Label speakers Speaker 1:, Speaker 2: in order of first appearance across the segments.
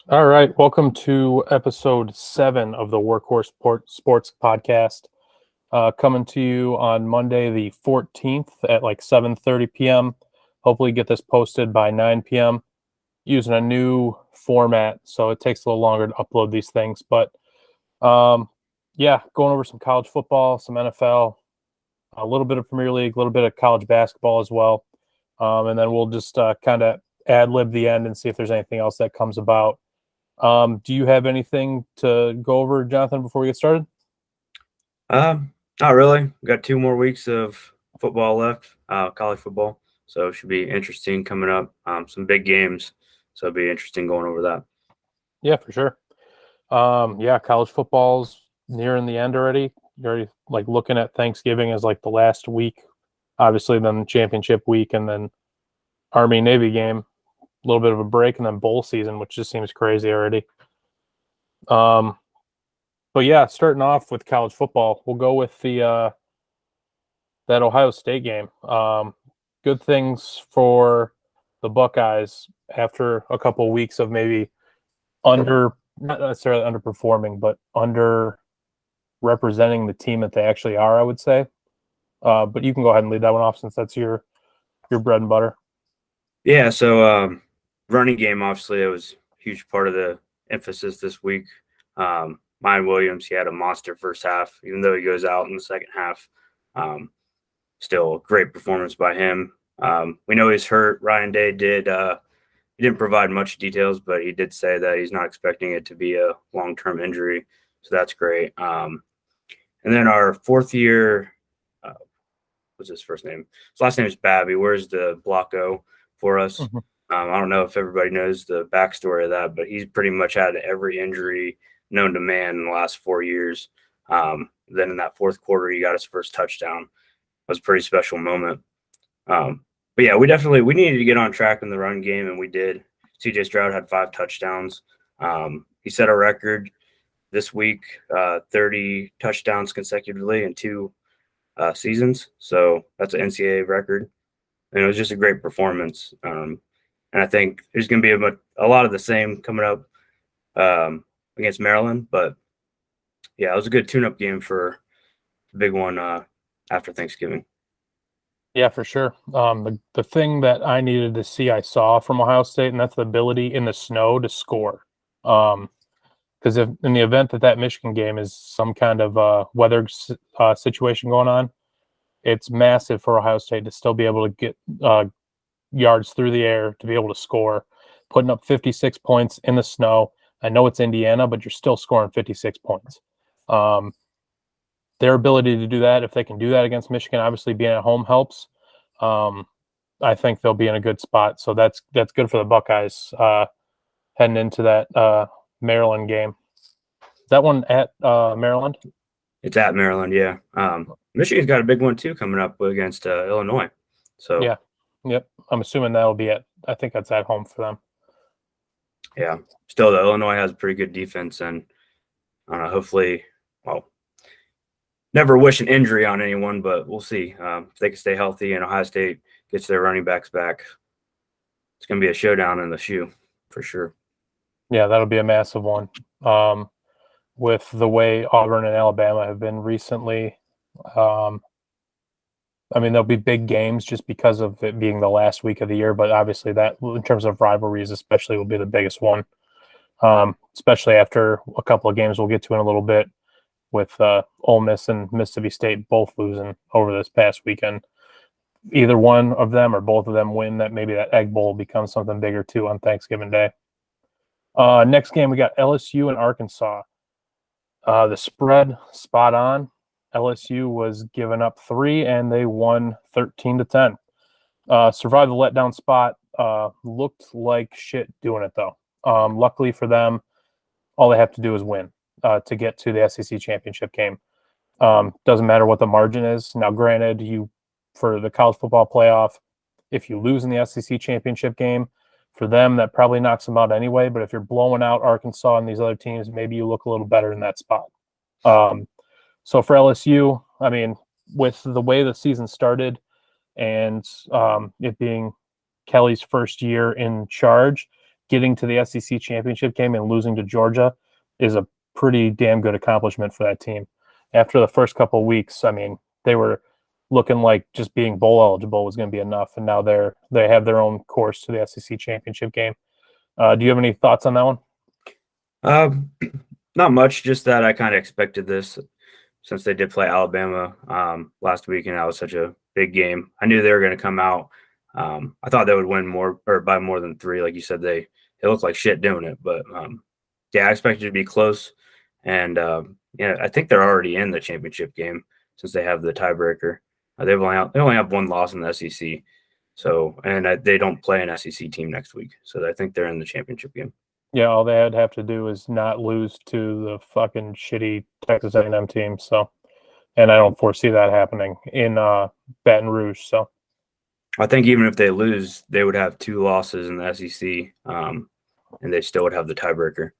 Speaker 1: All right, welcome to episode 7 of the Workhorse Sports Podcast. Coming to you on Monday the 14th at like 7:30 p.m. Hopefully get this posted by 9 p.m. using a new format, so it takes a little longer to upload these things. But yeah, going over some college football, some NFL, a little bit of Premier League, a little bit of college basketball as well. And then we'll just kind of ad-lib the end and see if there's anything else that comes about. Do you have anything to go over, Jonathan, before we get started?
Speaker 2: Not really. We got 2 more weeks of football left, college football. So it should be interesting coming up. Some big games. So it'll be interesting going over that.
Speaker 1: Yeah, for sure. Yeah, college football's nearing the end already. You're already like looking at Thanksgiving as like the last week, obviously, then championship week, and then Army Navy game, a little bit of a break, and then bowl season, which just seems crazy already. Um, but yeah, starting off with college football, we'll go with the that Ohio State game. Good things for the Buckeyes after a couple of weeks of maybe not necessarily underperforming, but under representing the team that they actually are, I would say. But you can go ahead and lead that one off since that's your bread and butter.
Speaker 2: Yeah. So running game, obviously, it was a huge part of the emphasis this week. Mine Williams, he had a monster first half, even though he goes out in the second half. Um, Still, great performance by him. We know he's hurt. Ryan Day did. He didn't provide much details, but he did say that he's not expecting it to be a long-term injury, so that's great. And then our fourth year, what's his first name? His last name is Babby. Where's the Blocko for us?
Speaker 1: Mm-hmm.
Speaker 2: I don't know if everybody knows the backstory of that, but he's pretty much had every injury known to man in the last 4 years. Then in that fourth quarter, he got his first touchdown. It was a pretty special moment. But yeah, we needed to get on track in the run game, and we did. CJ Stroud had 5 touchdowns. He set a record this week, 30 touchdowns consecutively in 2 seasons. So that's an NCAA record, and it was just a great performance. And I think there's going to be a lot of the same coming up against Maryland. But yeah, it was a good tune-up game for the big one after Thanksgiving.
Speaker 1: Yeah, for sure. The thing that I needed to see, I saw from Ohio State, and that's the ability in the snow to score. Because if in the event that Michigan game is some kind of weather situation going on, it's massive for Ohio State to still be able to get yards through the air to be able to score, putting up 56 points in the snow. I know it's Indiana, but you're still scoring 56 points. Their ability to do that, if they can do that against Michigan, obviously being at home helps. I think they'll be in a good spot. So that's good for the Buckeyes heading into that Maryland game. Is that one at Maryland?
Speaker 2: It's at Maryland, yeah. Michigan's got a big one too coming up against Illinois. So
Speaker 1: yeah, yep. I'm assuming that'll be I think that's at home for them.
Speaker 2: Yeah, still, the Illinois has a pretty good defense, and hopefully, well, never wish an injury on anyone, but we'll see if they can stay healthy and Ohio State gets their running backs back. It's going to be a showdown in the shoe for sure.
Speaker 1: Yeah, that'll be a massive one. With the way Auburn and Alabama have been recently, I mean, there'll be big games just because of it being the last week of the year, but obviously that, in terms of rivalries especially, will be the biggest one, especially after a couple of games we'll get to in a little bit with Ole Miss and Mississippi State both losing over this past weekend. Either one of them or both of them win, that maybe that Egg Bowl becomes something bigger too on Thanksgiving Day. Next game, we got LSU and Arkansas. The spread, spot on. LSU was given up 3, and they won 13-10. Survived the letdown spot. Looked like shit doing it, though. Luckily for them, all they have to do is win to get to the SEC championship game. Doesn't matter what the margin is. Now, granted, for the college football playoff, if you lose in the SEC championship game, for them, that probably knocks them out anyway. But if you're blowing out Arkansas and these other teams, maybe you look a little better in that spot. So for LSU, I mean, with the way the season started and it being Kelly's first year in charge, getting to the SEC championship game and losing to Georgia is a pretty damn good accomplishment for that team. After the first couple of weeks, I mean, they were looking like just being bowl eligible was going to be enough, and now they have their own course to the SEC championship game. Do you have any thoughts on that one?
Speaker 2: Not much, just that I kind of expected this since they did play Alabama last week, and that was such a big game. I knew they were going to come out. I thought they would win more or by more than 3. Like you said, they looked like shit doing it, but yeah, I expected it to be close. And yeah, I think they're already in the championship game since they have the tiebreaker. They only have one loss in the SEC, so they don't play an SEC team next week, so I think they're in the championship game.
Speaker 1: Yeah, all they'd have to do is not lose to the fucking shitty Texas A&M team. So, and I don't foresee that happening in Baton Rouge. So,
Speaker 2: I think even if they lose, they would have 2 losses in the SEC, and they still would have the tiebreaker.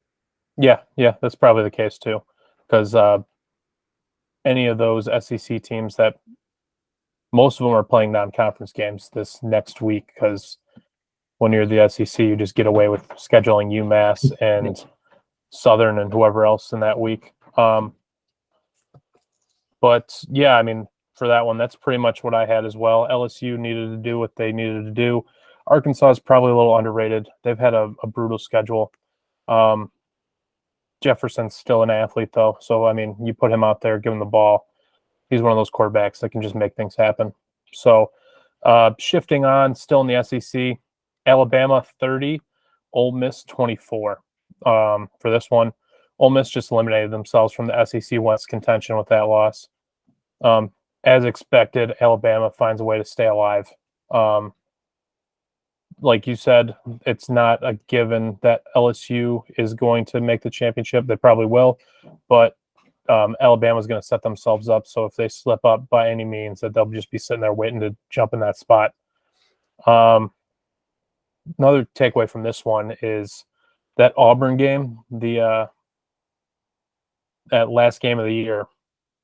Speaker 1: Yeah, that's probably the case too, because any of those SEC teams that most of them are playing non-conference games this next week, because when you're the SEC, you just get away with scheduling UMass and Southern and whoever else in that week. But yeah, I mean, for that one, that's pretty much what I had as well. LSU needed to do what they needed to do. Arkansas is probably a little underrated. They've had a brutal schedule. Jefferson's still an athlete, though. So, I mean, you put him out there, give him the ball. He's one of those quarterbacks that can just make things happen. So, shifting on, still in the SEC, Alabama 30, Ole Miss 24. For this one, Ole Miss just eliminated themselves from the SEC West contention with that loss. As expected, Alabama finds a way to stay alive. Like you said, it's not a given that LSU is going to make the championship. They probably will, but Alabama's going to set themselves up. So if they slip up by any means, that they'll just be sitting there waiting to jump in that spot. Another takeaway from this one is that Auburn game, that last game of the year,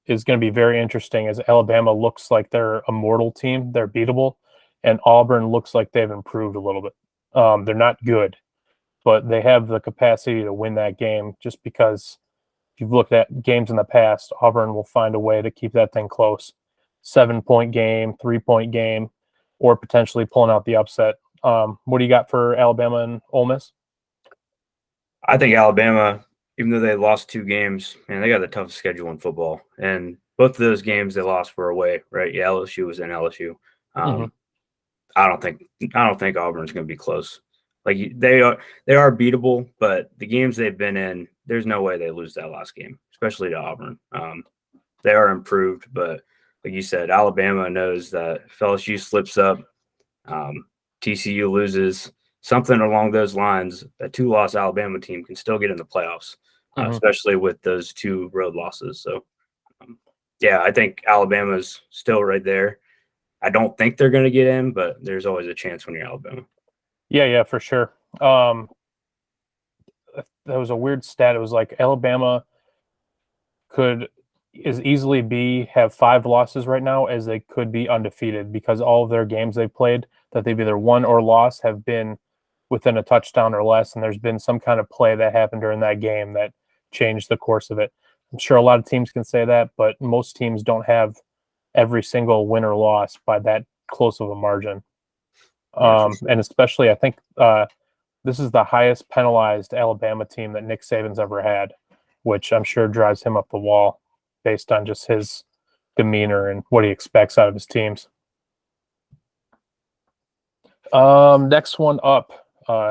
Speaker 1: is going to be very interesting as Alabama looks like they're a mortal team. They're beatable. And Auburn looks like they've improved a little bit. They're not good, but they have the capacity to win that game just because if you've looked at games in the past, Auburn will find a way to keep that thing close. 7-point game, 3-point game, or potentially pulling out the upset. What do you got for Alabama and Ole Miss?
Speaker 2: I think Alabama, even though they lost 2 games, man, they got the toughest schedule in football. And both of those games they lost were away, right? Yeah, LSU was in LSU. I don't think Auburn's going to be close. Like they are beatable, but the games they've been in, there's no way they lose that last game, especially to Auburn. They are improved, but like you said, Alabama knows that if LSU slips up, TCU loses, something along those lines, a 2-loss Alabama team can still get in the playoffs, especially with those 2 road losses. So, yeah, I think Alabama's still right there. I don't think they're going to get in, but there's always a chance when you're Alabama.
Speaker 1: Yeah, for sure. That was a weird stat. It was like Alabama could as easily have 5 losses right now as they could be undefeated because all of their games they've played that they've either won or lost have been within a touchdown or less, and there's been some kind of play that happened during that game that changed the course of it. I'm sure a lot of teams can say that, but most teams don't have every single win or loss by that close of a margin. And especially, I think this is the highest penalized Alabama team that Nick Saban's ever had, which I'm sure drives him up the wall based on just his demeanor and what he expects out of his teams. Next one up,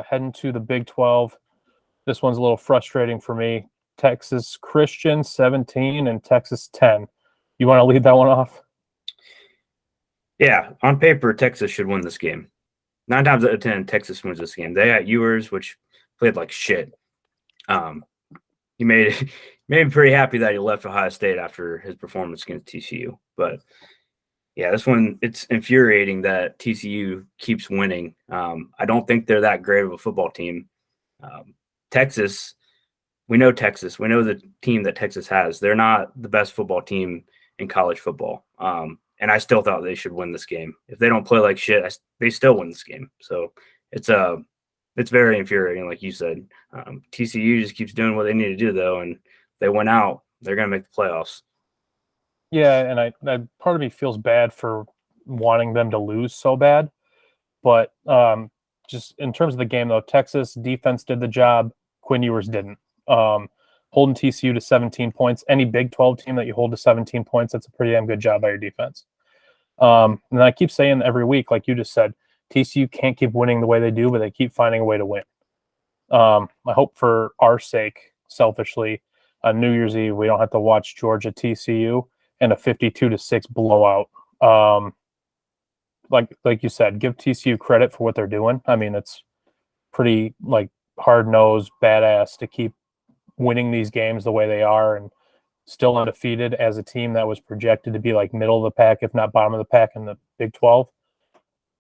Speaker 1: heading to the Big 12. This one's a little frustrating for me. Texas Christian 17 and Texas 10. You want to lead that one off?
Speaker 2: Yeah, on paper, Texas should win this game. 9 times out of 10, Texas wins this game. They got Ewers, which played like shit. He made me pretty happy that he left Ohio State after his performance against TCU. But yeah, this one, it's infuriating that TCU keeps winning. I don't think they're that great of a football team. Texas, we know Texas. We know the team that Texas has. They're not the best football team in college football. And I still thought they should win this game. If they don't play like shit, they still win this game. So it's it's very infuriating, like you said. TCU just keeps doing what they need to do, though, and they went out. They're going to make the playoffs.
Speaker 1: Yeah, and I part of me feels bad for wanting them to lose so bad, but just in terms of the game though, Texas defense did the job. Quinn Ewers didn't. Holding TCU to 17 points. Any Big 12 team that you hold to 17 points, that's a pretty damn good job by your defense. And I keep saying every week, like you just said, TCU can't keep winning the way they do, but they keep finding a way to win. I hope for our sake, selfishly, on New Year's Eve, we don't have to watch Georgia TCU and a 52-6 blowout. Like you said, give TCU credit for what they're doing. I mean, it's pretty like hard-nosed, badass to keep winning these games the way they are and still undefeated as a team that was projected to be like middle of the pack, if not bottom of the pack in the Big 12.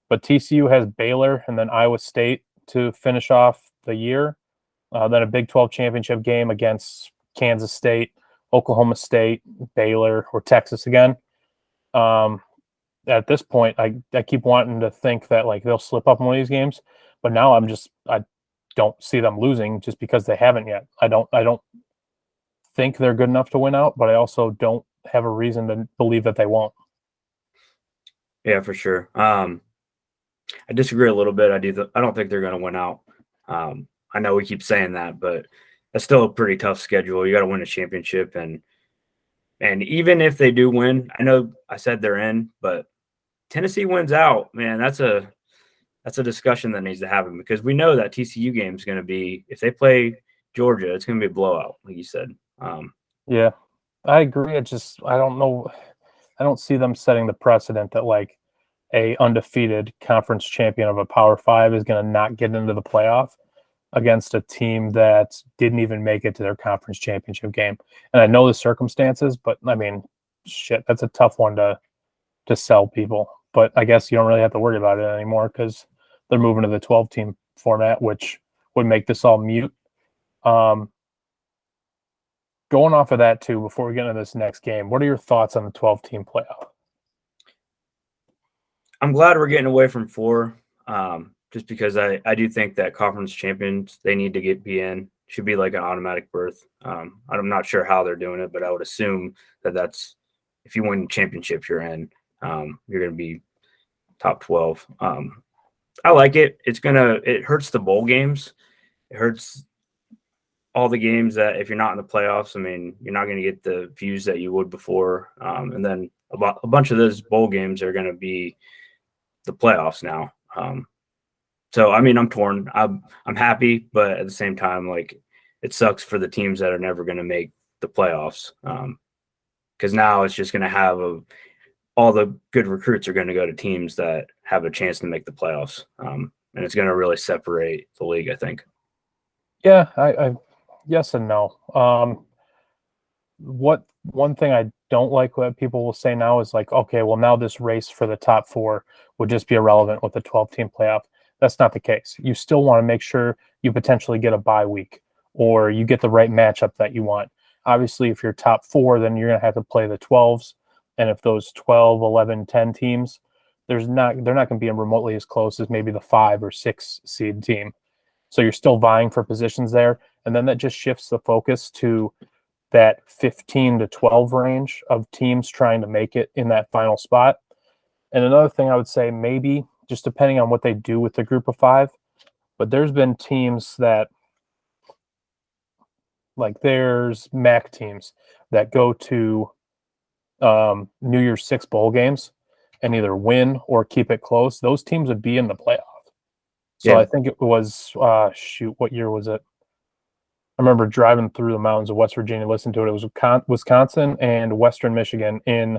Speaker 1: But TCU has Baylor and then Iowa State to finish off the year. Then a Big 12 championship game against Kansas State, Oklahoma State, Baylor, or Texas again. At this point, I keep wanting to think that like they'll slip up in one of these games, but now I don't see them losing just because they haven't yet. I don't think they're good enough to win out, but I also don't have a reason to believe that they won't.
Speaker 2: Yeah, for sure. I disagree a little bit. I don't think they're going to win out. I know we keep saying that, but that's still a pretty tough schedule. You got to win a championship, and even if they do win, I know I said they're in, but Tennessee wins out, man. That's a discussion that needs to happen because we know that TCU game is going to be, if they play Georgia, it's going to be a blowout, like you said.
Speaker 1: Yeah, I agree. I don't know. I don't see them setting the precedent that like a undefeated conference champion of a Power Five is going to not get into the playoff against a team that didn't even make it to their conference championship game. And I know the circumstances, but I mean, shit, that's a tough one to sell people. But I guess you don't really have to worry about it anymore because they're moving to the 12-team format, which would make this all mute. Going off of that too, before we get into this next game, what are your thoughts on the 12-team playoff?
Speaker 2: I'm glad we're getting away from 4, just because I do think that conference champions, they need to be in. Should be like an automatic berth. I'm not sure how they're doing it, but I would assume that's if you win championships, you're in. You're going to be top 12. I like it. It hurts the bowl games. It hurts all the games that if you're not in the playoffs, I mean, you're not going to get the views that you would before. And then a bunch of those bowl games are going to be the playoffs now. So, I mean, I'm torn. I'm happy, but at the same time, like it sucks for the teams that are never going to make the playoffs. Because now it's just going to have all the good recruits are going to go to teams that have a chance to make the playoffs. And it's going to really separate the league, I think.
Speaker 1: Yeah, I yes and no. One thing I don't like what people will say now is like, okay, well now this race for the top 4 would just be irrelevant with the 12-team playoff. That's not the case. You still want to make sure you potentially get a bye week or you get the right matchup that you want. Obviously, if you're top 4, then you're going to have to play the 12s. And if those 12, 11, 10 teams, they're not going to be remotely as close as maybe the 5 or 6 seed team. So you're still vying for positions there. And then that just shifts the focus to that 15 to 12 range of teams trying to make it in that final spot. And another thing I would say, maybe just depending on what they do with the group of 5, but there's been teams that, like there's MAC teams that go to New Year's 6 bowl games and either win or keep it close. Those teams would be in the playoff. So yeah. I think it was, what year was it? I remember driving through the mountains of West Virginia, listening to it. It was Wisconsin and Western Michigan in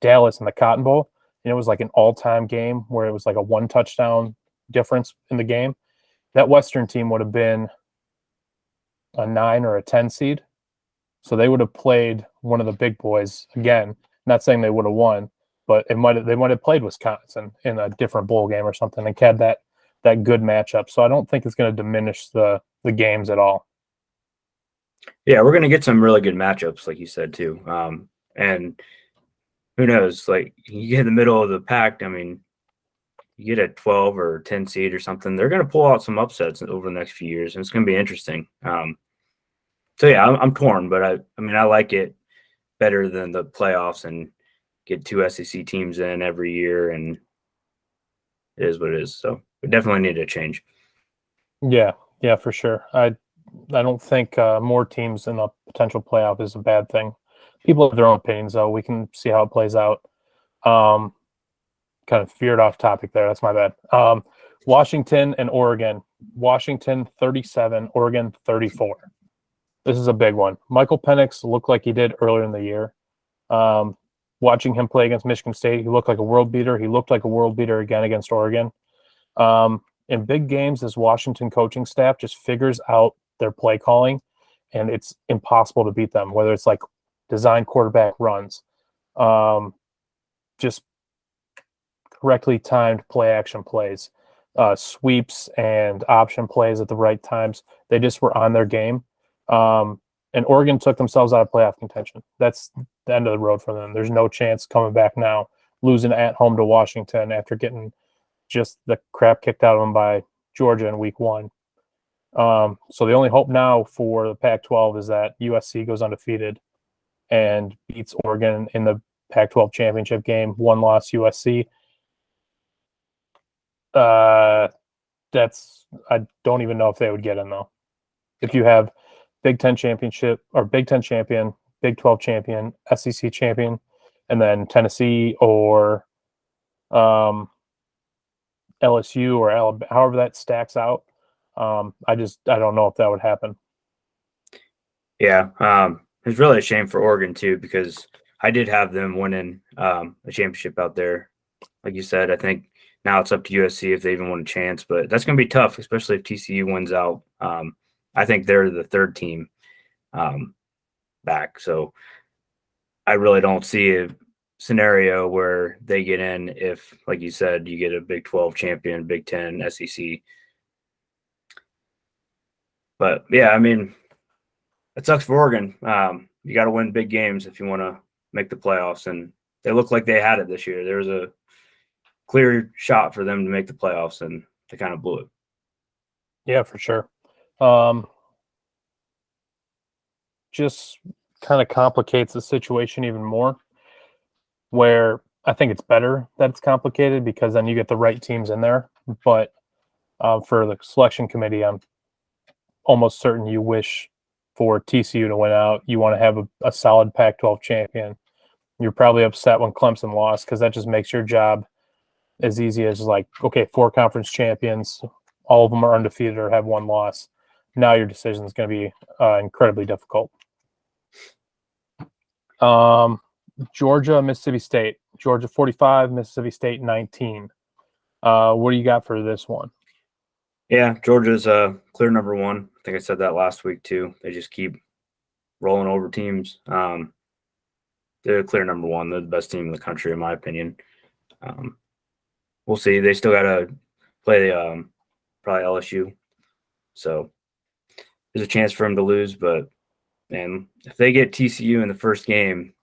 Speaker 1: Dallas in the Cotton Bowl. And it was like an all-time game where it was like a 1 touchdown difference in the game. That Western team would have been a 9 or a 10 seed. So they would have played one of the big boys again. Not saying they would have won, but they might have played Wisconsin in a different bowl game or something and had that good matchup. So I don't think it's going to diminish the games at all.
Speaker 2: Yeah, we're going to get some really good matchups, like you said, too. And who knows, like you get in the middle of the pack. I mean, you get a 12 or 10 seed or something, they're going to pull out some upsets over the next few years, and it's going to be interesting. So yeah, I'm torn, but I mean, I like it better than the playoffs and get 2 SEC teams in every year, and it is what it is. So we definitely need a change.
Speaker 1: Yeah, yeah, for sure. I don't think more teams in a potential playoff is a bad thing. People have their own opinions, though. We can see how it plays out. Kind of veered off topic there. That's my bad. Washington and Oregon. Washington 37, Oregon 34. This is a big one. Michael Penix looked like he did earlier in the year. Watching him play against Michigan State, he looked like a world beater. He looked like a world beater again against Oregon. In big games, this Washington coaching staff just figures out their play calling, and it's impossible to beat them, whether it's like design quarterback runs, just correctly timed play action plays, sweeps and option plays at the right times. They just were on their game. And Oregon took themselves out of playoff contention. That's the end of the road for them. There's no chance coming back now, losing at home to Washington after getting just the crap kicked out of them by Georgia in week 1. So the only hope now for the Pac-12 is that USC goes undefeated and beats Oregon in the Pac-12 championship game. 1-loss USC. I don't even know if they would get in, though. If you have Big Ten championship or Big Ten champion, Big 12 champion, SEC champion, and then Tennessee or LSU or Alabama, however that stacks out, I don't know if that would happen.
Speaker 2: Yeah, it's really a shame for Oregon too, because I did have them winning a championship out there. Like you said, I think now it's up to USC if they even want a chance, but that's going to be tough, especially if TCU wins out. I think they're the third team back, so I really don't see a scenario where they get in if, like you said, you get a Big 12 champion, Big 10, SEC. But yeah, I mean, it sucks for Oregon. You got to win big games if you want to make the playoffs, and they look like they had it this year. There was a clear shot for them to make the playoffs, and they kind of blew it.
Speaker 1: Yeah, for sure. Just kind of complicates the situation even more, where I think it's better that it's complicated because then you get the right teams in there. But for the selection committee, I'm almost certain you wish for TCU to win out. You want to have a solid Pac-12 champion. You're probably upset when Clemson lost because that just makes your job as easy as like, okay, 4 conference champions, all of them are undefeated or have 1 loss. Now your decision is going to be incredibly difficult. Georgia, Mississippi State. Georgia 45, Mississippi State 19. What do you got for this one?
Speaker 2: Yeah, Georgia's clear number 1. I think I said that last week too. They just keep rolling over teams. They're clear number 1. They're the best team in the country, in my opinion. We'll see. They still got to play probably LSU. So there's a chance for them to lose, but man, if they get TCU in the first game,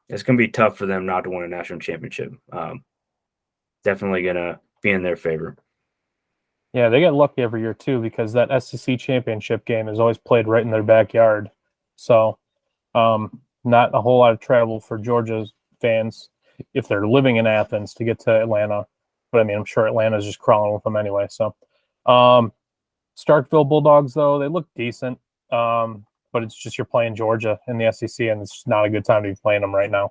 Speaker 2: it's going to be tough for them not to win a national championship. Definitely going to be in their favor.
Speaker 1: Yeah, they get lucky every year too because that SEC championship game is always played right in their backyard. So not a whole lot of travel for Georgia's fans if they're living in Athens to get to Atlanta. But I mean, I'm sure Atlanta's just crawling with them anyway. So Starkville Bulldogs, though, they look decent. But it's just you're playing Georgia in the SEC, and it's just not a good time to be playing them right now.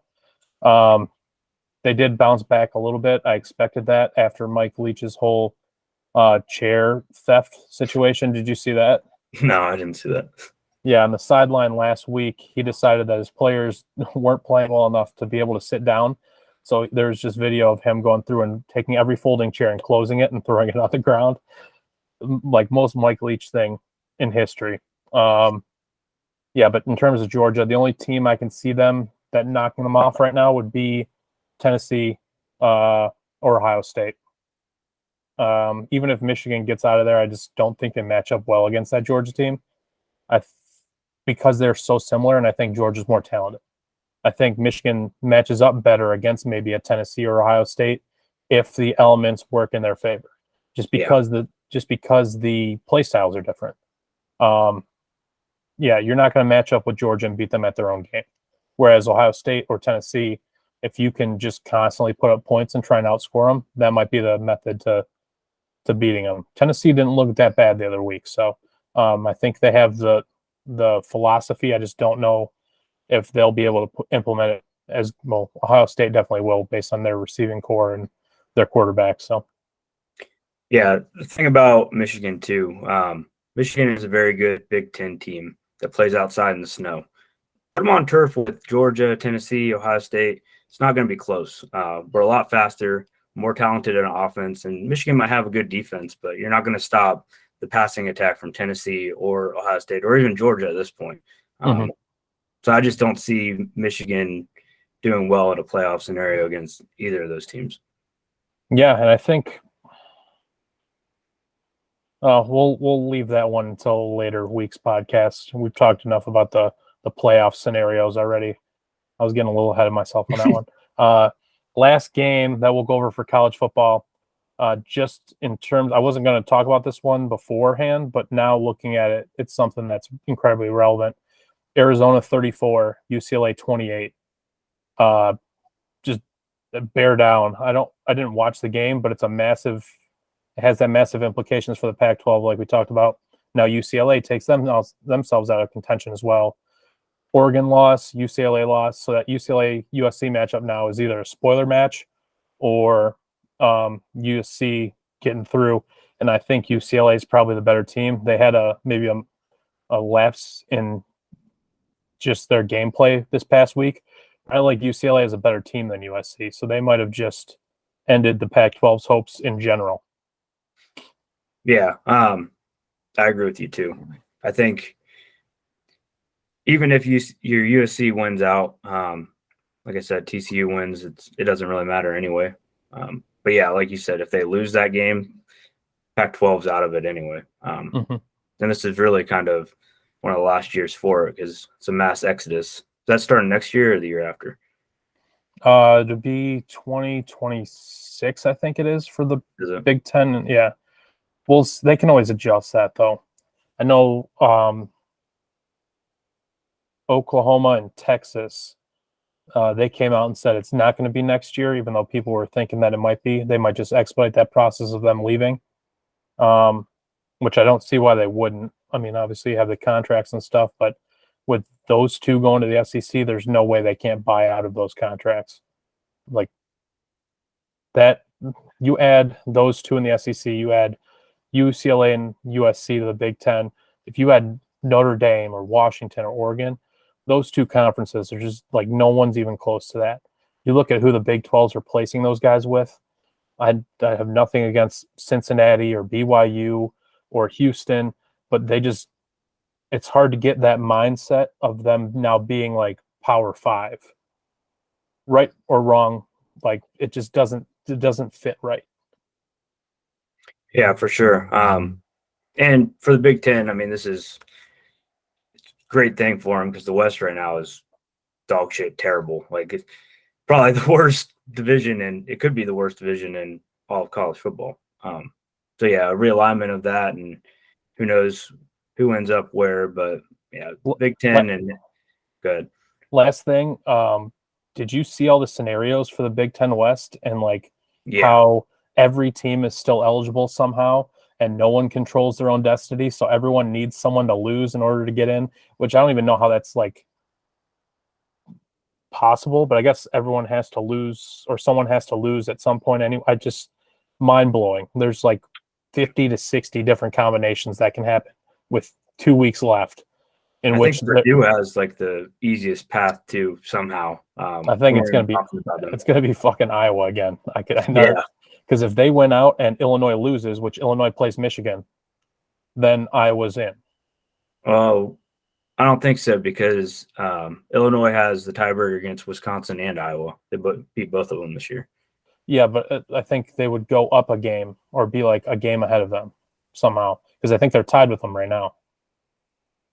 Speaker 1: They did bounce back a little bit. I expected that after Mike Leach's whole chair theft situation. Did you see that?
Speaker 2: No, I didn't see that.
Speaker 1: Yeah, on the sideline last week, he decided that his players weren't playing well enough to be able to sit down. So there's just video of him going through and taking every folding chair and closing it and throwing it on the ground, like most Mike Leach thing in history. Yeah, but in terms of Georgia, the only team I can see them that knocking them off right now would be Tennessee or Ohio State. Even if Michigan gets out of there, I just don't think they match up well against that Georgia team. Because they're so similar, and I think Georgia's more talented. I think Michigan matches up better against maybe a Tennessee or Ohio State if the elements work in their favor, just because the play styles are different. You're not going to match up with Georgia and beat them at their own game. Whereas Ohio State or Tennessee, if you can just constantly put up points and try and outscore them, that might be the method to beating them. Tennessee didn't look that bad the other week, so I think they have the philosophy. I just don't know if they'll be able to implement it as well. Ohio State definitely will, based on their receiving core and their quarterback. So,
Speaker 2: yeah, the thing about Michigan too, Michigan is a very good Big Ten team that plays outside in the snow. Put them on turf with Georgia, Tennessee, Ohio State. It's not going to be close. We're a lot faster, more talented in offense, and Michigan might have a good defense, but you're not going to stop the passing attack from Tennessee or Ohio State or even Georgia at this point. So I just don't see Michigan doing well in a playoff scenario against either of those teams.
Speaker 1: Yeah, and I think we'll leave that one until later week's podcast. We've talked enough about the playoff scenarios already. I was getting a little ahead of myself on that one. Last game that we'll go over for college football. Just in terms, I wasn't going to talk about this one beforehand, but now looking at it, it's something that's incredibly relevant. Arizona 34, UCLA 28. Just bear down. I didn't watch the game, but it has that massive implications for the Pac-12, like we talked about. Now UCLA takes themselves out of contention as well. Oregon loss, UCLA loss. So that UCLA USC matchup now is either a spoiler match or USC getting through. And I think UCLA is probably the better team. They had maybe a lapse in just their gameplay this past week. I like UCLA as a better team than USC, so they might have just ended the Pac-12's hopes in general.
Speaker 2: Yeah, I agree with you too. I think even if your USC wins out, like I said, TCU wins, it doesn't really matter anyway. But yeah, like you said, if they lose that game, Pac-12's out of it anyway. Then this is really kind of one of the last years for it because it's a mass exodus. Is that starting next year or the year after?
Speaker 1: To be 2026, I think it is for the Big Ten. Yeah. Well, they can always adjust that, though. I know Oklahoma and Texas, they came out and said it's not going to be next year, even though people were thinking that it might be. They might just expedite that process of them leaving, which I don't see why they wouldn't. I mean, obviously you have the contracts and stuff, but with those two going to the SEC, there's no way they can't buy out of those contracts. Like that, you add those two in the SEC, you add UCLA and USC to the Big Ten. If you add Notre Dame or Washington or Oregon, those two conferences are just like no one's even close to that. You look at who the Big 12's replacing those guys with. I have nothing against Cincinnati or BYU or Houston, but it's hard to get that mindset of them now being like Power 5. Right or wrong, like it doesn't fit right.
Speaker 2: Yeah, for sure. And for the Big Ten, I mean, this is a great thing for them because the West right now is dog shit terrible. Like it's probably the worst division, and it could be the worst division in all of college football. So yeah, a realignment of that, and who knows who ends up where, but yeah, Big Ten and good.
Speaker 1: Last thing, did you see all the scenarios for the Big Ten West and how every team is still eligible somehow and no one controls their own destiny? So everyone needs someone to lose in order to get in, which I don't even know how that's like possible, but I guess everyone has to lose or someone has to lose at some point anyway. Mind blowing. There's like 50 to 60 different combinations that can happen with 2 weeks left. I
Speaker 2: think Purdue has like the easiest path to somehow.
Speaker 1: I think it's going to be fucking Iowa again. Because if they win out and Illinois loses, which Illinois plays Michigan, then Iowa's in.
Speaker 2: Oh, I don't think so because Illinois has the tiebreaker against Wisconsin and Iowa. They beat both of them this year.
Speaker 1: Yeah, but I think they would go up a game or be like a game ahead of them somehow because I think they're tied with them right now.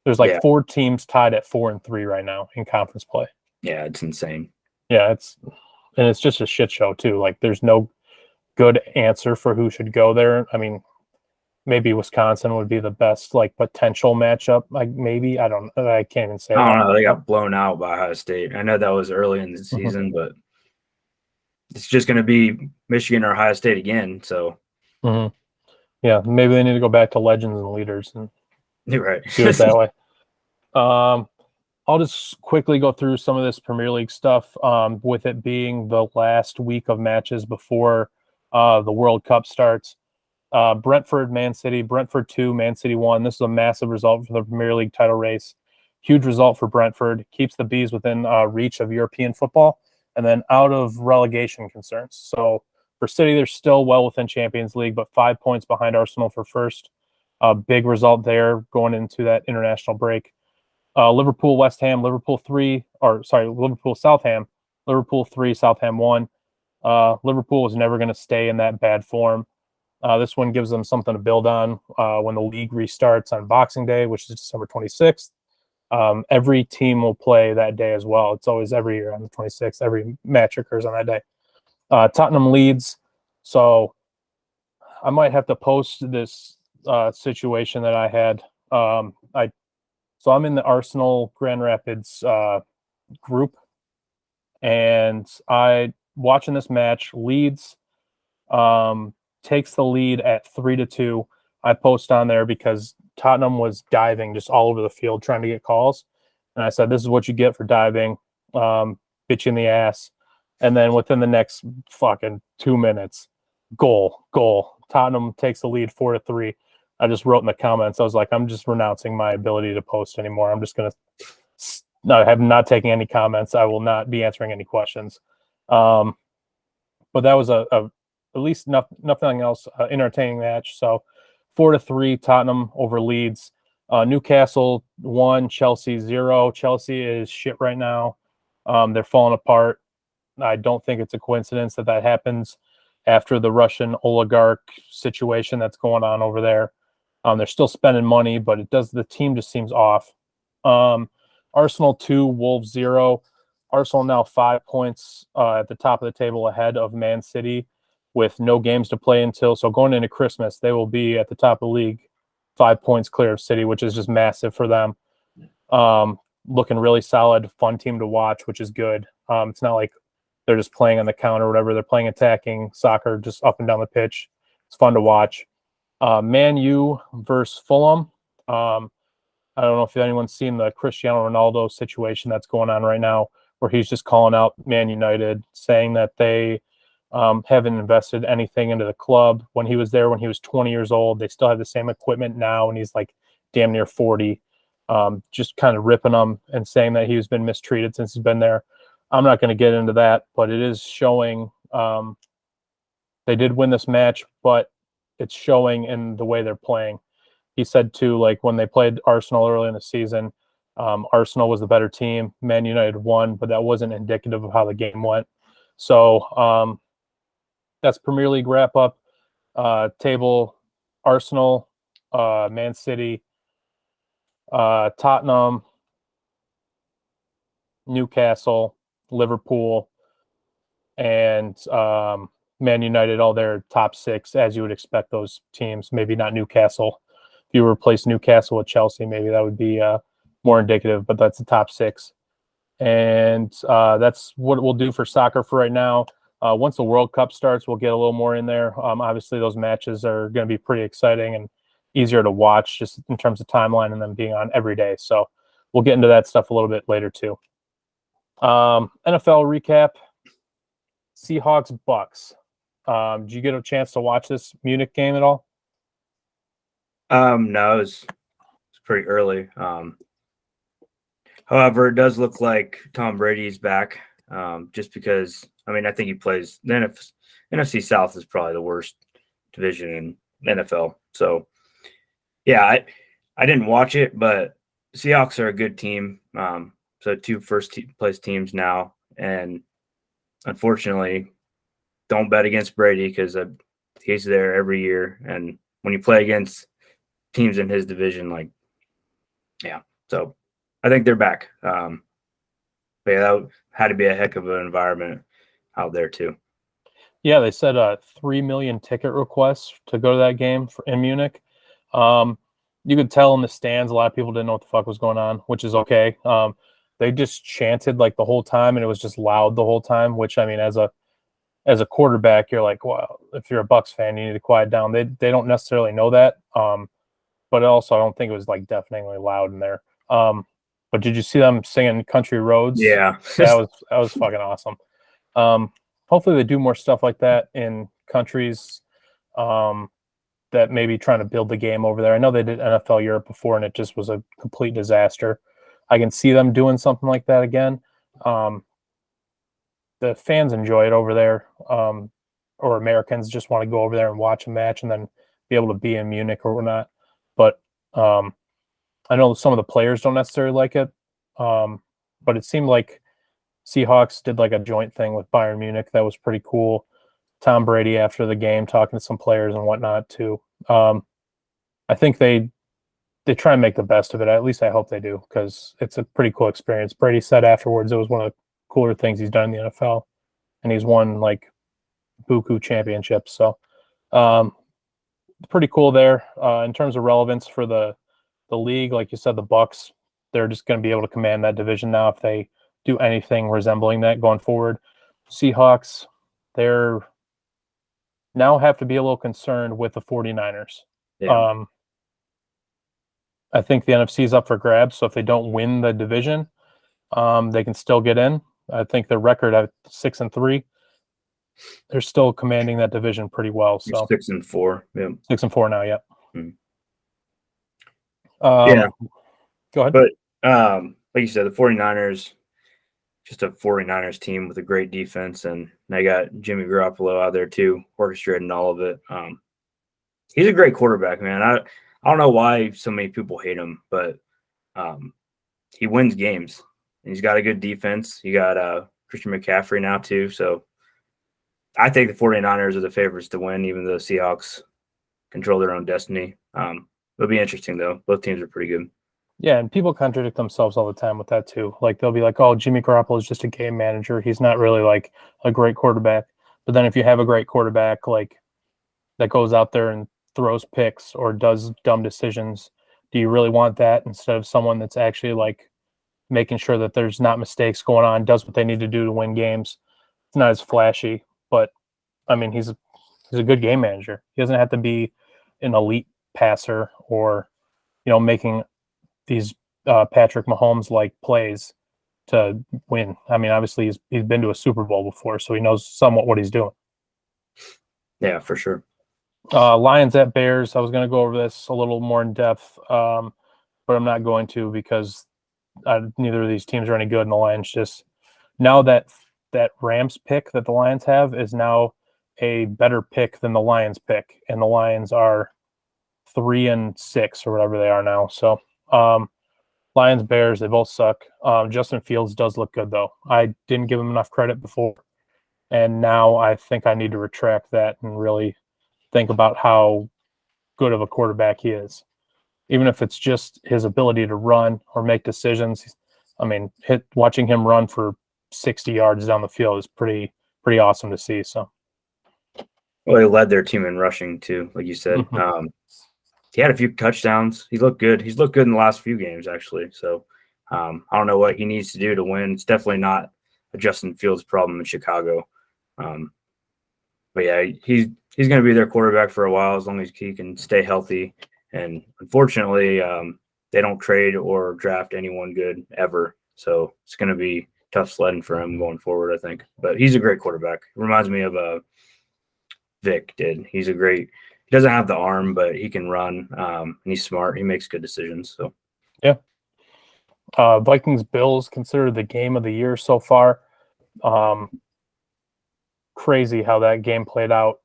Speaker 1: There's 4 teams tied at 4-3 right now in conference play.
Speaker 2: Yeah, it's insane.
Speaker 1: Yeah, it's just a shit show too. Like there's no good answer for who should go there. I mean, maybe Wisconsin would be the best like potential matchup. Like maybe I can't even say
Speaker 2: I don't
Speaker 1: that.
Speaker 2: know. They got blown out by Ohio State. I know that was early in the
Speaker 1: Mm-hmm.
Speaker 2: season, but it's just going to be Michigan or Ohio State again. So,
Speaker 1: yeah, maybe they need to go back to legends and leaders and
Speaker 2: you're right.
Speaker 1: do it that way. I'll just quickly go through some of this Premier League stuff. With it being the last week of matches before the World Cup starts. Brentford, Man City, Brentford 2, Man City 1. This is a massive result for the Premier League title race. Huge result for Brentford. Keeps the Bees within reach of European football and then out of relegation concerns. So for City, they're still well within Champions League, but 5 points behind Arsenal for first. Big result there going into that international break. Liverpool, West Ham, Liverpool 3, Liverpool, Southam, Liverpool 3, Southam 1. Liverpool is never going to stay in that bad form. This one gives them something to build on when the league restarts on Boxing Day, which is December 26th. Every team will play that day as well. It's always every year on the 26th. Every match occurs on that day. Tottenham Leeds. So I might have to post this situation that I had. So I'm in the Arsenal Grand Rapids group, and I watching this match. Leeds takes the lead at 3-2. I post on there because Tottenham was diving just all over the field trying to get calls, and I said, "This is what you get for diving, bitch in the ass." And then within the next fucking 2 minutes, goal. Tottenham takes the lead 4-3. I just wrote in the comments, I was like, I'm just renouncing my ability to post anymore. I'm just going to I'm not taking any comments. I will not be answering any questions. But that was at least nothing else entertaining match. So 4-3 Tottenham over Leeds. Newcastle 1, Chelsea 0. Chelsea is shit right now. They're falling apart. I don't think it's a coincidence that happens after the Russian oligarch situation that's going on over there. They're still spending money, but the team just seems off. Arsenal 2, Wolves 0. Arsenal now 5 points at the top of the table ahead of Man City with no games to play until. So going into Christmas, they will be at the top of the league, 5 points clear of City, which is just massive for them. Looking really solid, fun team to watch, which is good. It's not like they're just playing on the counter or whatever. They're playing attacking soccer just up and down the pitch. It's fun to watch. Man U versus Fulham. I don't know if anyone's seen the Cristiano Ronaldo situation that's going on right now, where he's just calling out Man United, saying that they haven't invested anything into the club. When he was there, when he was 20 years old, they still have the same equipment now, and he's like damn near 40. Just kind of ripping him and saying that he's been mistreated since he's been there. I'm not going to get into that, but it is showing. They did win this match, but it's showing in the way they're playing. He said too, like when they played Arsenal early in the season, Arsenal was the better team. Man United won, but that wasn't indicative of how the game went. So that's Premier League wrap up. Table: Arsenal, Man City, Tottenham, Newcastle, Liverpool, and Man United, all their top 6, as you would expect those teams. Maybe not Newcastle. If you replace Newcastle with Chelsea, maybe that would be more indicative, but that's the top 6. And that's what we'll do for soccer for right now. Once the World Cup starts, we'll get a little more in there. Obviously, those matches are going to be pretty exciting and easier to watch just in terms of timeline and them being on every day. So we'll get into that stuff a little bit later too. NFL recap. Seahawks, Bucks. Did you get a chance to watch this Munich game at all?
Speaker 2: No, it's pretty early. However, it does look like Tom Brady's back. Just because, I mean, I think he plays the NFC South is probably the worst division in NFL. So, yeah, I didn't watch it, but Seahawks are a good team. So 2 first-place teams now, and unfortunately, don't bet against Brady because he's there every year. And when you play against teams in his division, so I think they're back. But yeah, that had to be a heck of an environment out there too.
Speaker 1: Yeah, they said 3 million ticket requests to go to that game in Munich. You could tell in the stands, a lot of people didn't know what the fuck was going on, which is okay. They just chanted like the whole time, and it was just loud the whole time. Which I mean, as a quarterback, you're like, well, if you're a Bucks fan, you need to quiet down. They don't necessarily know that, but also I don't think it was like deafeningly loud in there. But did you see them singing "Country Roads"?
Speaker 2: Yeah.
Speaker 1: That was fucking awesome. Hopefully they do more stuff like that in countries that maybe trying to build the game over there. I know they did NFL Europe before, and it just was a complete disaster. I can see them doing something like that again. The fans enjoy it over there, or Americans just want to go over there and watch a match and then be able to be in Munich or whatnot. But I know some of the players don't necessarily like it, but it seemed like Seahawks did like a joint thing with Bayern Munich that was pretty cool. Tom Brady after the game talking to some players and whatnot too. I think they try and make the best of it. At least I hope they do, because it's a pretty cool experience. Brady said afterwards it was one of the cooler things he's done in the NFL, and he's won like buku championships. So pretty cool there. In terms of relevance for the league, like you said, the Bucks, they're just going to be able to command that division now if they do anything resembling that going forward. Seahawks, they're now have to be a little concerned with the 49ers.
Speaker 2: Yeah.
Speaker 1: I think the NFC is up for grabs, so if they don't win the division, they can still get in. I think their record at 6-3, they're still commanding that division pretty well. So
Speaker 2: 6-4, yeah,
Speaker 1: 6-4 now. Yep.
Speaker 2: Yeah.
Speaker 1: Go ahead.
Speaker 2: But like you said, the 49ers, just a 49ers team with a great defense, and they got Jimmy Garoppolo out there too, orchestrating all of it. He's a great quarterback, man. I don't know why so many people hate him, but he wins games. He's got a good defense. You got Christian McCaffrey now too. So I think the 49ers are the favorites to win, even though the Seahawks control their own destiny. It'll be interesting though. Both teams are pretty good.
Speaker 1: Yeah, and people contradict themselves all the time with that too. Like they'll be like, "Oh, Jimmy Garoppolo is just a game manager. He's not really like a great quarterback." But then if you have a great quarterback like that goes out there and throws picks or does dumb decisions, do you really want that instead of someone that's actually like making sure that there's not mistakes going on, does what they need to do to win games? It's not as flashy, but I mean, he's a good game manager. He doesn't have to be an elite passer or, making these Patrick Mahomes like plays to win. I mean, obviously he's been to a Super Bowl before, so he knows somewhat what he's doing.
Speaker 2: Yeah, for sure.
Speaker 1: Lions at Bears. I was going to go over this a little more in depth, but I'm not going to because neither of these teams are any good. And the Lions just now that Rams pick that the Lions have is now a better pick than the Lions pick, and the Lions are 3-6 or whatever they are now. So Lions, Bears, they both suck. Justin Fields does look good though. I didn't give him enough credit before, and now I think I need to retract that and really think about how good of a quarterback he is. Even if it's just his ability to run or make decisions. I mean, watching him run for 60 yards down the field is pretty awesome to see. So,
Speaker 2: well, they led their team in rushing too, like you said.
Speaker 1: Mm-hmm.
Speaker 2: He had a few touchdowns. He looked good. He's looked good in the last few games, actually. So, I don't know what he needs to do to win. It's definitely not a Justin Fields problem in Chicago. But yeah, he's going to be their quarterback for a while as long as he can stay healthy. And unfortunately, they don't trade or draft anyone good ever. So it's going to be tough sledding for him going forward, I think. But he's a great quarterback. Reminds me of Vic did. He doesn't have the arm, but he can run. And he's smart. He makes good decisions. So
Speaker 1: yeah. Vikings Bills considered the game of the year so far. Crazy how that game played out.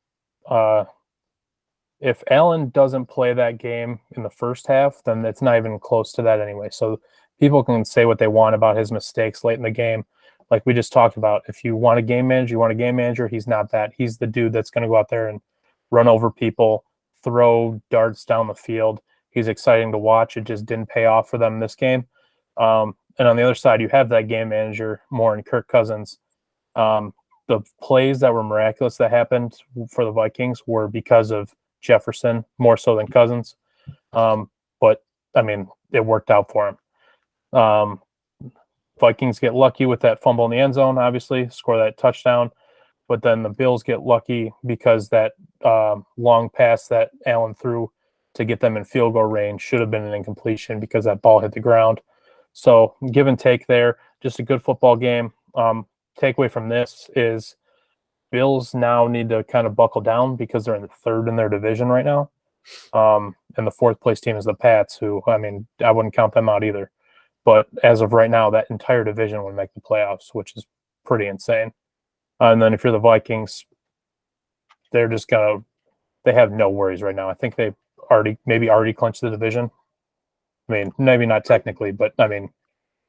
Speaker 1: If Allen doesn't play that game in the first half, then it's not even close to that anyway. So people can say what they want about his mistakes late in the game. Like we just talked about, if you want a game manager, he's not that. He's the dude that's going to go out there and run over people, throw darts down the field. He's exciting to watch. It just didn't pay off for them in this game. And on the other side, you have that game manager more in Kirk Cousins. the plays that were miraculous that happened for the Vikings were because of Jefferson more so than Cousins. But I mean, it worked out for him. Vikings get lucky with that fumble in the end zone, obviously, score that touchdown. But then the Bills get lucky because that long pass that Allen threw to get them in field goal range should have been an incompletion because that ball hit the ground. So give and take there. Just a good football game. Takeaway from this is Bills now need to kind of buckle down because they're in the third in their division right now. And the fourth place team is the Pats, who, I mean, I wouldn't count them out either. But as of right now, that entire division would make the playoffs, which is pretty insane. And then if you're the Vikings, they're just they have no worries right now. I think they already clinched the division. I mean, maybe not technically, but I mean,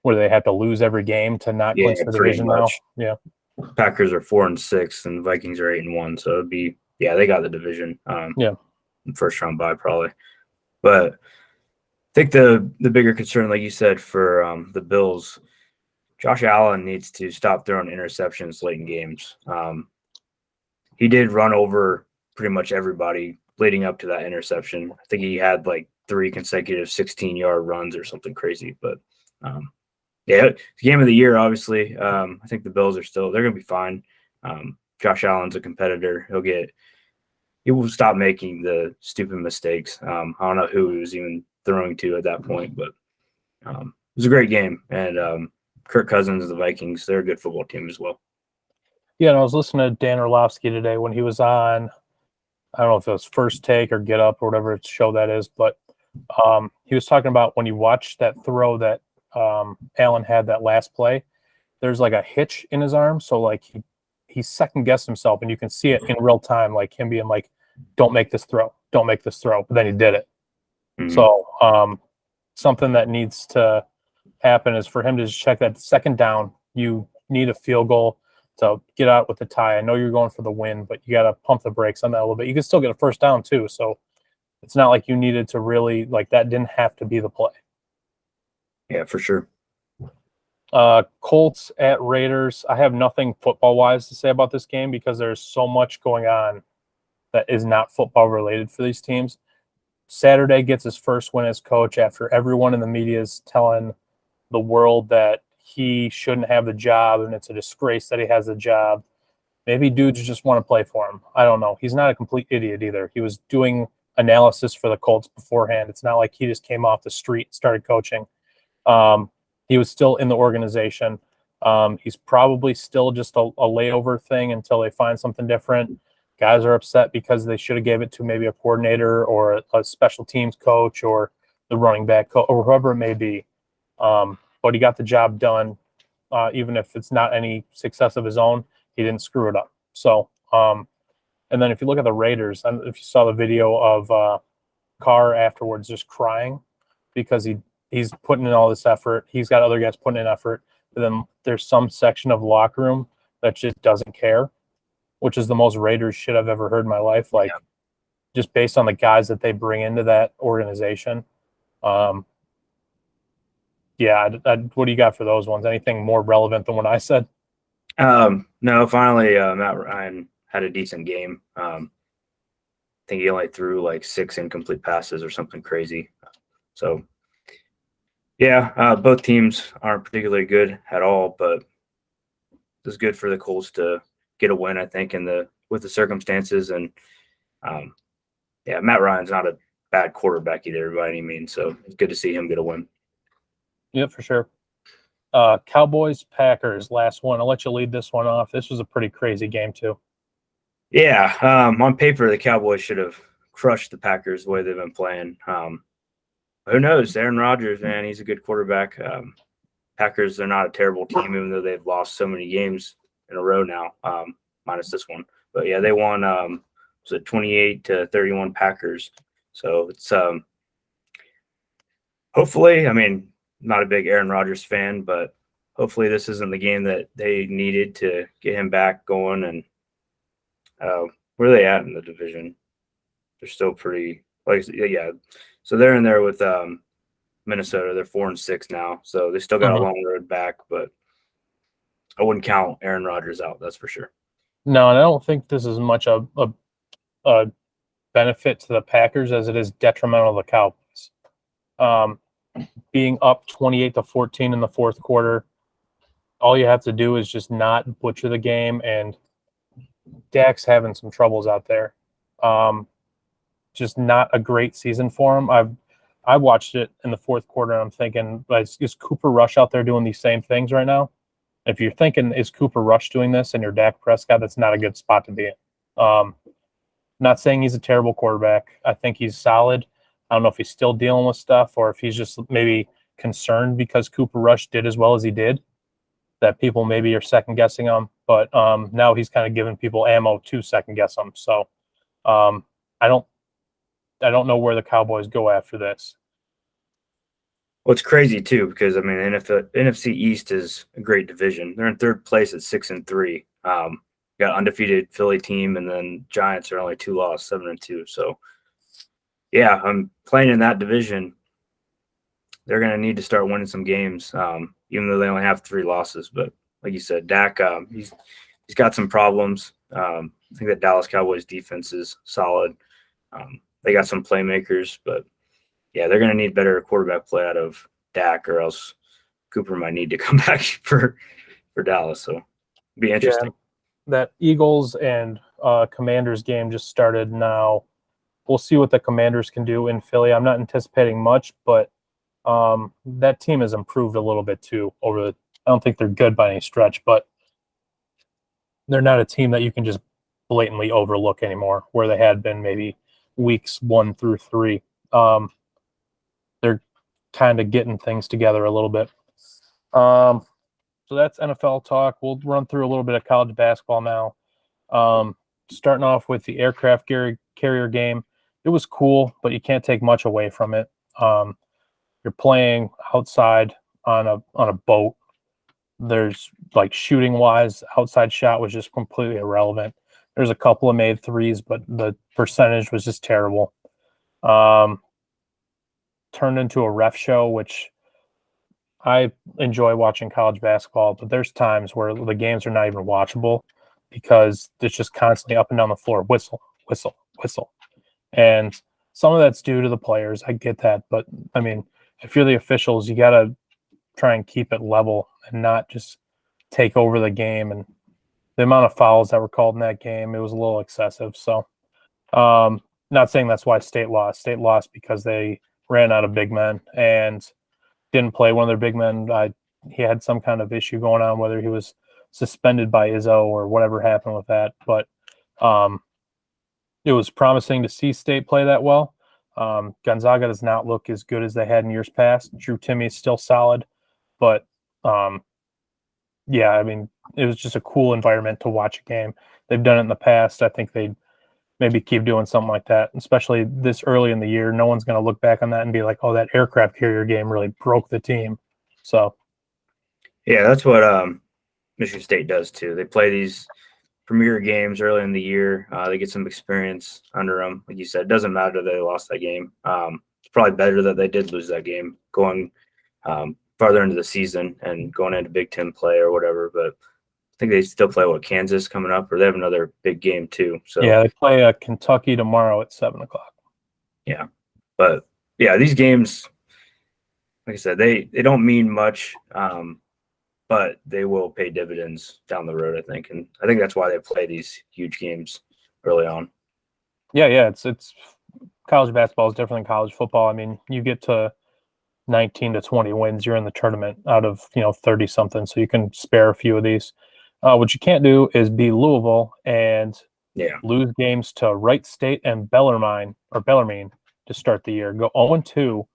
Speaker 1: where they have to lose every game to not clinch the division now. Yeah.
Speaker 2: Packers are 4-6 and Vikings are 8-1. So it'd be, they got the division. First round bye probably. But I think the bigger concern, like you said, for the Bills, Josh Allen needs to stop throwing interceptions late in games. He did run over pretty much everybody leading up to that interception. I think he had like 3 consecutive 16-yard runs or something crazy. But game of the year, obviously. I think the Bills they're going to be fine. Josh Allen's a competitor. He will stop making the stupid mistakes. I don't know who he was even throwing to at that point, but it was a great game. And Kirk Cousins, the Vikings, they're a good football team as well.
Speaker 1: Yeah, and I was listening to Dan Orlovsky today when he was on, I don't know if it was First Take or Get Up or whatever show that is, but he was talking about when you watch that throw that Allen had that last play, there's like a hitch in his arm. So like he second guessed himself, and you can see it in real time, like him being like, don't make this throw. But then he did it. Mm-hmm. So something that needs to happen is for him to just check that second down. You need a field goal to get out with the tie. I know you're going for the win, but you got to pump the brakes on that a little bit. You can still get a first down too. So it's not like you needed to really, like, that didn't have to be the play.
Speaker 2: Yeah, for sure.
Speaker 1: Colts at Raiders. I have nothing football-wise to say about this game because there's so much going on that is not football-related for these teams. Saturday gets his first win as coach after everyone in the media is telling the world that he shouldn't have the job and it's a disgrace that he has the job. Maybe dudes just want to play for him. I don't know. He's not a complete idiot either. He was doing analysis for the Colts beforehand. It's not like he just came off the street and started coaching. He was still in the organization. He's probably still just a layover thing until they find something different. Guys are upset because they should have gave it to maybe a coordinator or a special teams coach or the running back coach or whoever it may be. But he got the job done. Even if it's not any success of his own, he didn't screw it up. So, and then if you look at the Raiders, if you saw the video of Carr afterwards just crying because he's putting in all this effort. He's got other guys putting in effort. But then there's some section of the locker room that just doesn't care, which is the most Raiders shit I've ever heard in my life. Like, just based on the guys that they bring into that organization. What do you got for those ones? Anything more relevant than what I said?
Speaker 2: No, finally, Matt Ryan had a decent game. I think he only threw like 6 incomplete passes or something crazy. So, both teams aren't particularly good at all, but it's good for the Colts to get a win, I think, with the circumstances. And Matt Ryan's not a bad quarterback either by any means, so it's good to see him get a win.
Speaker 1: Yeah, for sure. Cowboys, Packers, last one. I'll let you lead this one off. This was a pretty crazy game too.
Speaker 2: Yeah, on paper, the Cowboys should have crushed the Packers the way they've been playing. Who knows? Aaron Rodgers, man, he's a good quarterback. Packers, they're not a terrible team, even though they've lost so many games in a row now, minus this one. But yeah, they won 28-31 Packers. So it's hopefully, I mean, not a big Aaron Rodgers fan, but hopefully this isn't the game that they needed to get him back going. And where are they at in the division? They're still pretty So they're in there with Minnesota. They're 4-6 now, so they still got a long road back. But I wouldn't count Aaron Rodgers out. That's for sure.
Speaker 1: No, and I don't think this is much a benefit to the Packers as it is detrimental to the Cowboys. Being up 28-14 in the fourth quarter, all you have to do is just not butcher the game, and Dak's having some troubles out there. Just not a great season for him. I watched it in the fourth quarter, and I'm thinking, is Cooper Rush out there doing these same things right now? If you're thinking, is Cooper Rush doing this, and you're Dak Prescott, that's not a good spot to be in. Not saying he's a terrible quarterback. I think he's solid. I don't know if he's still dealing with stuff or if he's just maybe concerned because Cooper Rush did as well as he did, that people maybe are second guessing him. But now he's kind of giving people ammo to second guess him. So I don't know where the Cowboys go after this.
Speaker 2: Well, it's crazy too because I mean, NFC East is a great division. They're in third place at 6-3. Got undefeated Philly team, and then Giants are only 2 loss, 7-2. So, yeah, I'm playing in that division. They're going to need to start winning some games, even though they only have 3 losses. But like you said, Dak, he's got some problems. I think that Dallas Cowboys defense is solid. They got some playmakers, but yeah, they're going to need better quarterback play out of Dak, or else Cooper might need to come back for Dallas. So, it'll be interesting.
Speaker 1: Yeah. That Eagles and Commanders game just started now. We'll see what the Commanders can do in Philly. I'm not anticipating much, but that team has improved a little bit too. I don't think they're good by any stretch, but they're not a team that you can just blatantly overlook anymore, where they had been maybe weeks 1 through 3. They're kind of getting things together a little bit. So that's NFL talk. We'll run through a little bit of college basketball now. Starting off with the aircraft carrier game. It was cool, but you can't take much away from it. You're playing outside on a boat. There's like shooting wise, outside shot was just completely irrelevant. There's a couple of made threes, but the percentage was just terrible. Turned into a ref show, which I enjoy watching college basketball, but there's times where the games are not even watchable because it's just constantly up and down the floor, whistle, whistle, whistle. And some of that's due to the players. I get that. But, I mean, if you're the officials, you got to try and keep it level and not just take over the game. And the amount of fouls that were called in that game, it was a little excessive. So, not saying that's why State lost. State lost because they ran out of big men and didn't play one of their big men. He had some kind of issue going on, whether he was suspended by Izzo or whatever happened with that. But it was promising to see State play that well. Gonzaga does not look as good as they had in years past. Drew Timme is still solid, but yeah, I mean, it was just a cool environment to watch a game. They've done it in the past. I think they'd maybe keep doing something like that, especially this early in the year. No one's going to look back on that and be like, oh, that aircraft carrier game really broke the team. So,
Speaker 2: yeah, that's what Michigan State does too. They play these premier games early in the year. They get some experience under them. Like you said, it doesn't matter that they lost that game. It's probably better that they did lose that game going farther into the season and going into Big Ten play or whatever. But I think they still play Kansas coming up, or they have another big game too. So
Speaker 1: yeah, they play Kentucky tomorrow at 7:00.
Speaker 2: Yeah, but yeah, these games, like I said, they don't mean much, but they will pay dividends down the road, I think, and I think that's why they play these huge games early on.
Speaker 1: Yeah, it's college basketball is different than college football. I mean, you get to 19 to 20 wins, you're in the tournament out of 30 something, so you can spare a few of these. What you can't do is be Louisville and lose games to Wright State and Bellarmine to start the year. Go 0-2,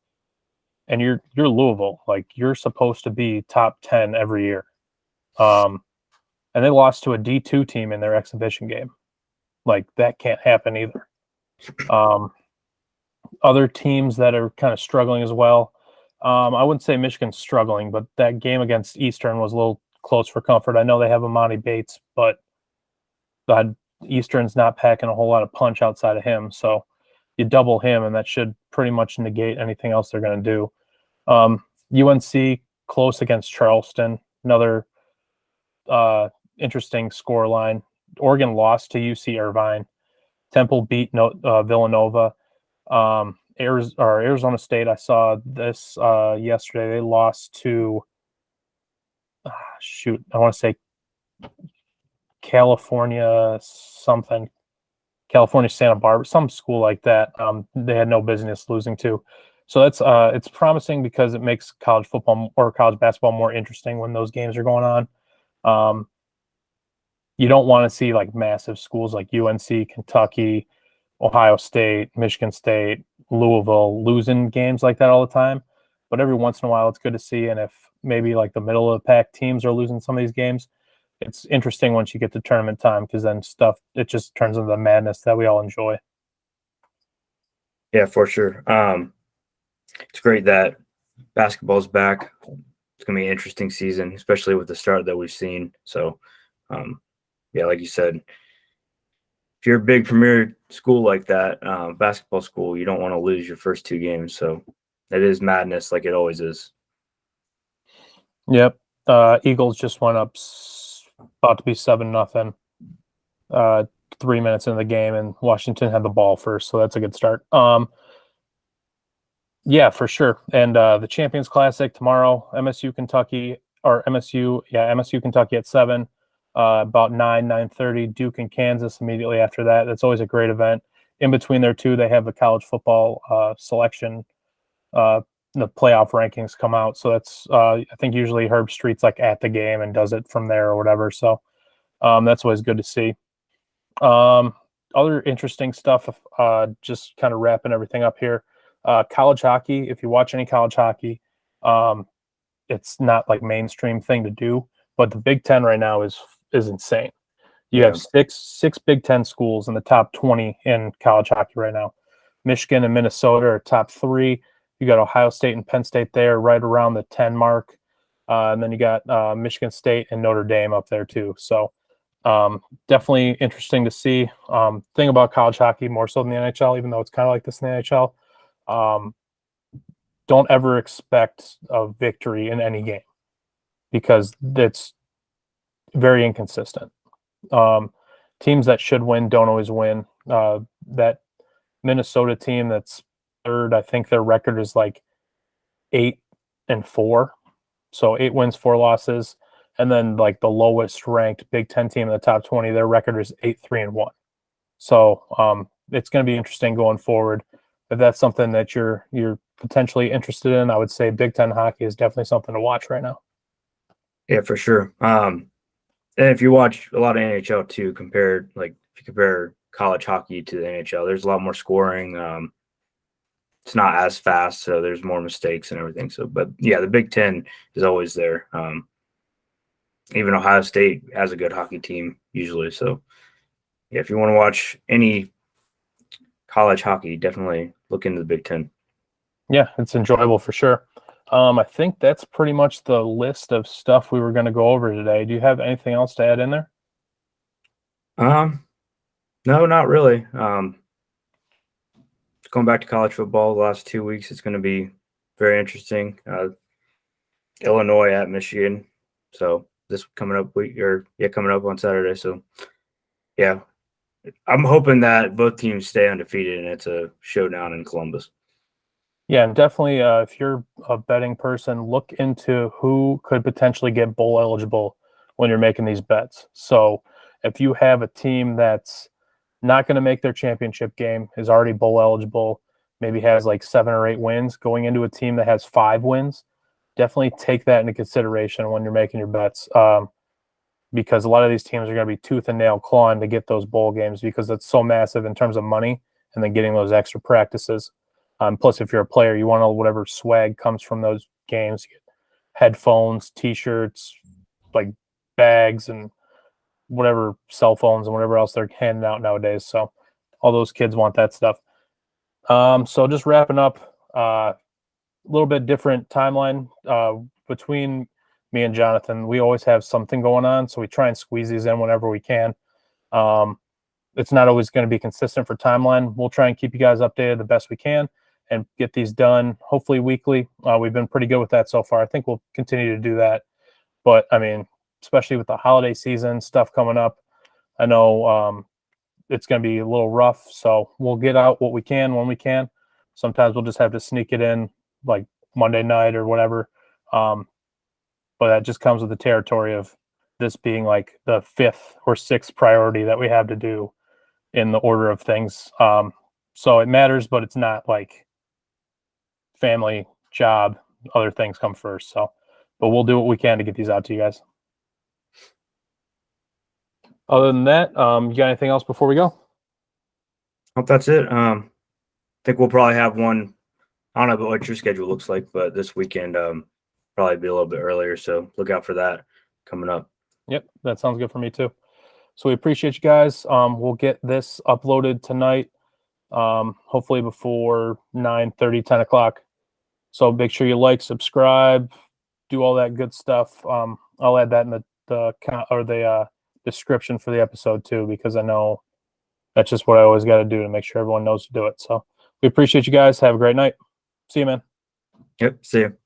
Speaker 1: and you're Louisville. Like, you're supposed to be top 10 every year. And they lost to a D2 team in their exhibition game. Like, that can't happen either. Other teams that are kind of struggling as well. I wouldn't say Michigan's struggling, but that game against Eastern was a little close for comfort. I know they have Amani Bates, but Eastern's not packing a whole lot of punch outside of him. So you double him, and that should pretty much negate anything else they're going to do. UNC close against Charleston. Another interesting score line. Oregon lost to UC Irvine. Temple beat Villanova. Arizona State, I saw this yesterday. They lost to I want to say California Santa Barbara, some school like that. They had no business losing to. So that's it's promising because it makes college football or college basketball more interesting when those games are going on. You don't want to see like massive schools like UNC, Kentucky, Ohio State, Michigan State, Louisville losing games like that all the time. But every once in a while, it's good to see. And if maybe like the middle of the pack teams are losing some of these games, it's interesting once you get to tournament time because then it just turns into the madness that we all enjoy.
Speaker 2: Yeah, for sure. It's great that basketball's back. It's going to be an interesting season, especially with the start that we've seen. So, yeah, like you said, if you're a big premier school like that, basketball school, you don't want to lose your first 2 games. So it is madness like it always is.
Speaker 1: Yep. Eagles just went up about to be 7-0. 3 minutes into the game, and Washington had the ball first, so that's a good start. Yeah, for sure. And the Champions Classic tomorrow, MSU Kentucky at 7. About 9:30, Duke and Kansas immediately after that. That's always a great event. In between there too, they have the college football selection. The playoff rankings come out, so that's I think usually Herb Street's like at the game and does it from there or whatever. So that's always good to see. Other interesting stuff. Just kind of wrapping everything up here. College hockey. If you watch any college hockey, it's not like mainstream thing to do, but the Big Ten right now is insane. You have six Big Ten schools in the top 20 in college hockey right now. Michigan and Minnesota are top 3. You got Ohio State and Penn State there, right around the 10 mark, and then you got Michigan State and Notre Dame up there too. So definitely interesting to see. Thing about college hockey more so than the NHL, even though it's kind of like this in the NHL. Don't ever expect a victory in any game because it's very inconsistent. Teams that should win don't always win. That Minnesota team that's third, I think their record is like 8-4. So 8 wins, 4 losses. And then like the lowest ranked Big Ten team in the top 20, their record is 8-3-1. So it's going to be interesting going forward. If that's something that you're potentially interested in, I would say Big Ten hockey is definitely something to watch right now. Yeah,
Speaker 2: for sure. And if you watch a lot of NHL too, if you compare college hockey to the NHL, there's a lot more scoring. It's not as fast, so there's more mistakes and everything. So, but yeah, the Big Ten is always there. Even Ohio State has a good hockey team usually. So, yeah, if you want to watch any college hockey, definitely look into the Big Ten.
Speaker 1: Yeah, it's enjoyable for sure. I think that's pretty much the list of stuff we were going to go over today. Do you have anything else to add in there?
Speaker 2: No, not really. Going back to college football the last 2 weeks, it's going to be very interesting. Illinois at Michigan. So this coming up on Saturday. So yeah, I'm hoping that both teams stay undefeated and it's a showdown in Columbus.
Speaker 1: Yeah, and definitely if you're a betting person, look into who could potentially get bowl eligible when you're making these bets. So if you have a team that's not going to make their championship game, is already bowl eligible, maybe has like 7 or 8 wins, going into a team that has 5 wins, definitely take that into consideration when you're making your bets. Because a lot of these teams are going to be tooth and nail clawing to get those bowl games because it's so massive in terms of money and then getting those extra practices. Plus, if you're a player, you want whatever swag comes from those games. You get headphones, T-shirts, like bags, and whatever, cell phones and whatever else they're handing out nowadays. So all those kids want that stuff. So just wrapping up, a little bit different timeline between me and Jonathan. We always have something going on, so we try and squeeze these in whenever we can. It's not always going to be consistent for timeline. We'll try and keep you guys updated the best we can and get these done hopefully weekly. We've been pretty good with that so far. I think we'll continue to do that. But, I mean, especially with the holiday season stuff coming up, I know it's going to be a little rough, so we'll get out what we can when we can. Sometimes we'll just have to sneak it in like Monday night or whatever. But that just comes with the territory of this being like the 5th or 6th priority that we have to do in the order of things. So it matters, but it's not like family, job, other things come first. So, but we'll do what we can to get these out to you guys. Other than that, you got anything else before we go?
Speaker 2: Hope that's it. I think we'll probably have one. I don't know what your schedule looks like, but this weekend probably be a little bit earlier. So look out for that coming up.
Speaker 1: Yep, that sounds good for me too. So we appreciate you guys. We'll get this uploaded tonight, hopefully before 9:30, 10 o'clock. So make sure you like, subscribe, do all that good stuff. I'll add that in the description for the episode too, because I know that's just what I always got to do to make sure everyone knows to do it. So we appreciate you guys. Have a great night. See you, man.
Speaker 2: Yep. See you.